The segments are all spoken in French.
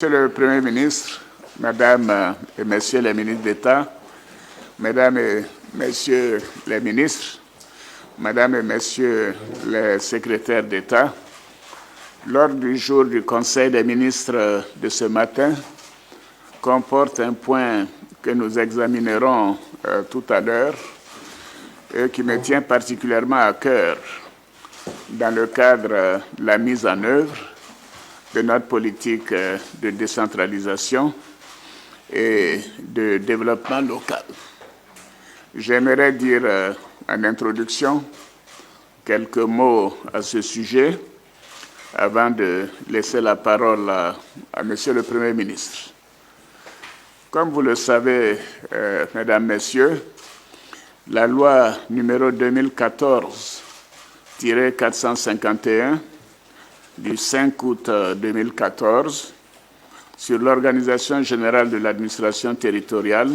Monsieur le Premier ministre, Mesdames et Messieurs les ministres d'État, Mesdames et Messieurs les ministres, Mesdames et Messieurs les secrétaires d'État, l'ordre du jour du Conseil des ministres de ce matin comporte un point que nous examinerons tout à l'heure et qui me tient particulièrement à cœur dans le cadre de la mise en œuvre de notre politique de décentralisation et de développement local. J'aimerais dire en introduction quelques mots à ce sujet avant de laisser la parole à Monsieur le Premier ministre. Comme vous le savez, Mesdames, Messieurs, la loi numéro 2014-451 du 5 août 2014 sur l'organisation générale de l'administration territoriale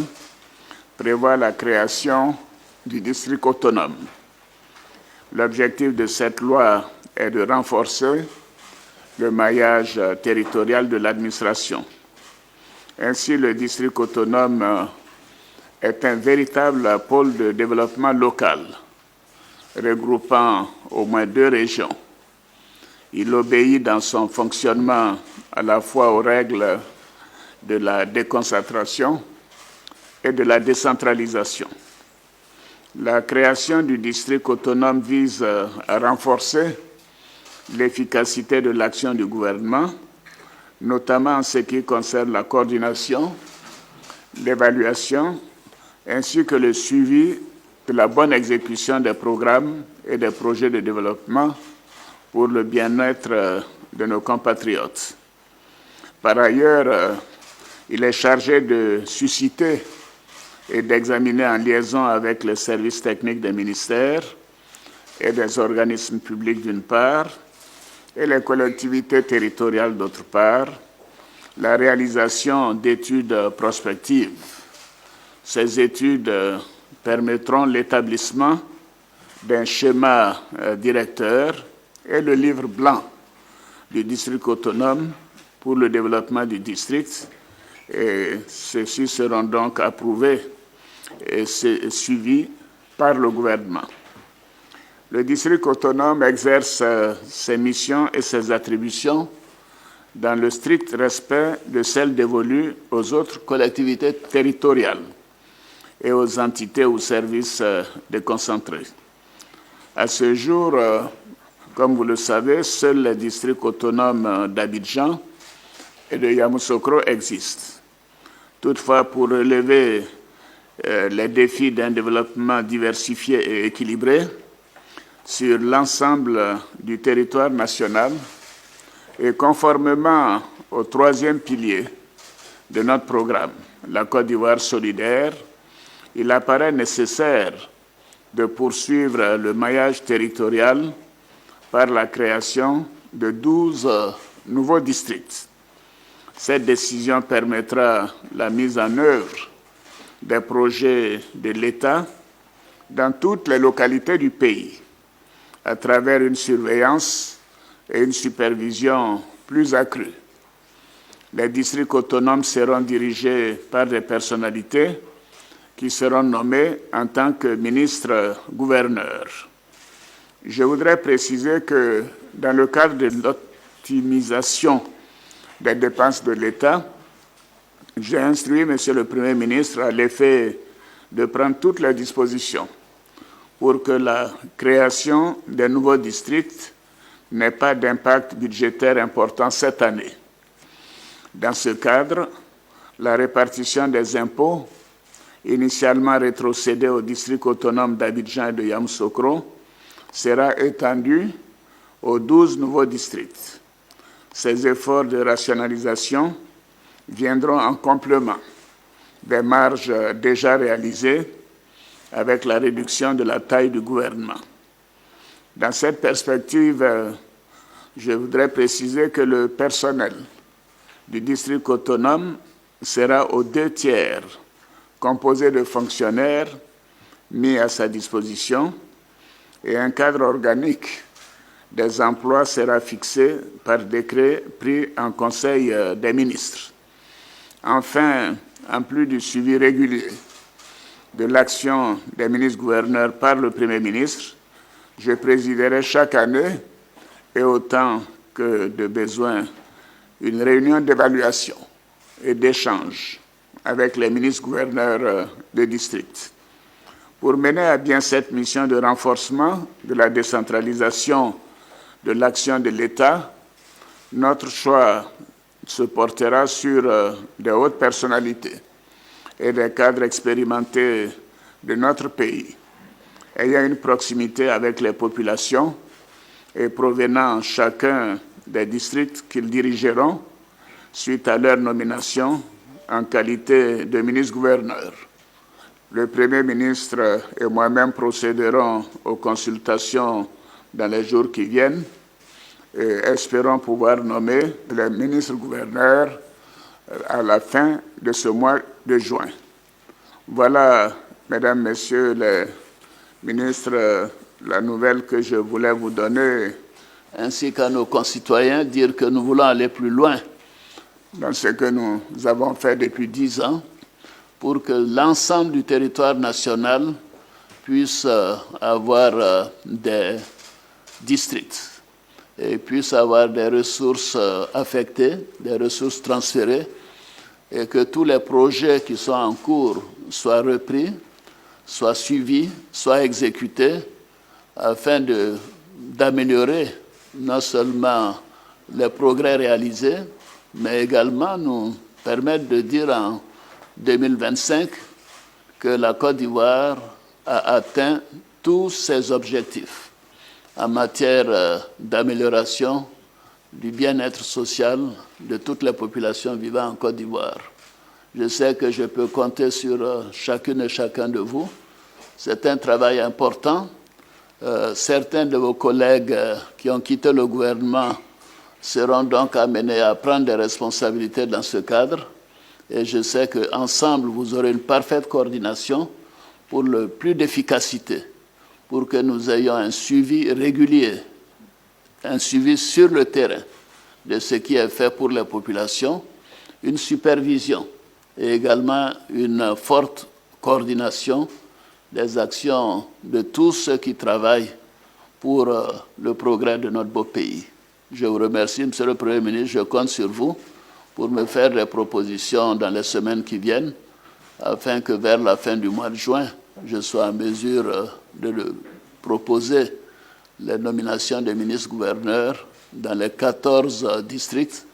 prévoit la création du district autonome. L'objectif de cette loi est de renforcer le maillage territorial de l'administration. Ainsi, le district autonome est un véritable pôle de développement local, regroupant au moins 2 régions. Il obéit dans son fonctionnement à la fois aux règles de la déconcentration et de la décentralisation. La création du district autonome vise à renforcer l'efficacité de l'action du gouvernement, notamment en ce qui concerne la coordination, l'évaluation, ainsi que le suivi de la bonne exécution des programmes et des projets de développement pour le bien-être de nos compatriotes. Par ailleurs, il est chargé de susciter et d'examiner en liaison avec les services techniques des ministères et des organismes publics d'une part et les collectivités territoriales d'autre part, la réalisation d'études prospectives. Ces études permettront l'établissement d'un schéma directeur et le livre blanc du district autonome pour le développement du district. Et ceux-ci seront donc approuvés et suivis par le gouvernement. Le district autonome exerce ses missions et ses attributions dans le strict respect de celles dévolues aux autres collectivités territoriales et aux entités ou services déconcentrés. À ce jour, comme vous le savez, seuls les districts autonomes d'Abidjan et de Yamoussoukro existent. Toutefois, pour relever les défis d'un développement diversifié et équilibré sur l'ensemble du territoire national et conformément au 3e pilier de notre programme, la Côte d'Ivoire solidaire, il apparaît nécessaire de poursuivre le maillage territorial par la création de 12 nouveaux districts. Cette décision permettra la mise en œuvre des projets de l'État dans toutes les localités du pays, à travers une surveillance et une supervision plus accrues. Les districts autonomes seront dirigés par des personnalités qui seront nommées en tant que ministres-gouverneurs. Je voudrais préciser que dans le cadre de l'optimisation des dépenses de l'État, j'ai instruit Monsieur le Premier ministre à l'effet de prendre toutes les dispositions pour que la création des nouveaux districts n'ait pas d'impact budgétaire important cette année. Dans ce cadre, la répartition des impôts, initialement rétrocédée au district autonome d'Abidjan et de Yamoussoukro, sera étendue aux 12 nouveaux districts. Ces efforts de rationalisation viendront en complément des marges déjà réalisées avec la réduction de la taille du gouvernement. Dans cette perspective, je voudrais préciser que le personnel du district autonome sera aux 2/3 composé de fonctionnaires mis à sa disposition et un cadre organique des emplois sera fixé par décret pris en Conseil des ministres. Enfin, en plus du suivi régulier de l'action des ministres-gouverneurs par le Premier ministre, je présiderai chaque année et autant que de besoin une réunion d'évaluation et d'échange avec les ministres-gouverneurs de district. Pour mener à bien cette mission de renforcement de la décentralisation de l'action de l'État, notre choix se portera sur des hautes personnalités et des cadres expérimentés de notre pays, ayant une proximité avec les populations et provenant chacun des districts qu'ils dirigeront suite à leur nomination en qualité de ministre-gouverneur. Le Premier ministre et moi-même procéderons aux consultations dans les jours qui viennent et espérons pouvoir nommer les ministres-gouverneurs à la fin de ce mois de juin. Voilà, Mesdames, Messieurs les ministres, la nouvelle que je voulais vous donner, ainsi qu'à nos concitoyens, dire que nous voulons aller plus loin dans ce que nous avons fait depuis 10 ans pour que l'ensemble du territoire national puisse avoir des districts et puisse avoir des ressources affectées, des ressources transférées, et que tous les projets qui sont en cours soient repris, soient suivis, soient exécutés, afin d'améliorer non seulement les progrès réalisés, mais également nous permettre de dire en 2025 que la Côte d'Ivoire a atteint tous ses objectifs en matière d'amélioration du bien-être social de toutes les populations vivant en Côte d'Ivoire. Je sais que je peux compter sur chacune et chacun de vous. C'est un travail important. Certains de vos collègues qui ont quitté le gouvernement seront donc amenés à prendre des responsabilités dans ce cadre. Et je sais qu'ensemble, vous aurez une parfaite coordination pour le plus d'efficacité, pour que nous ayons un suivi régulier, un suivi sur le terrain de ce qui est fait pour les populations, une supervision et également une forte coordination des actions de tous ceux qui travaillent pour le progrès de notre beau pays. Je vous remercie, Monsieur le Premier ministre, je compte sur vous pour me faire des propositions dans les semaines qui viennent, afin que vers la fin du mois de juin, je sois en mesure de proposer les nominations des ministres-gouverneurs dans les 14 districts,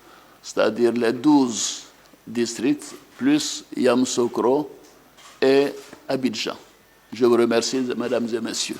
c'est-à-dire les 12 districts, plus Yamoussoukro et Abidjan. Je vous remercie, Mesdames et Messieurs.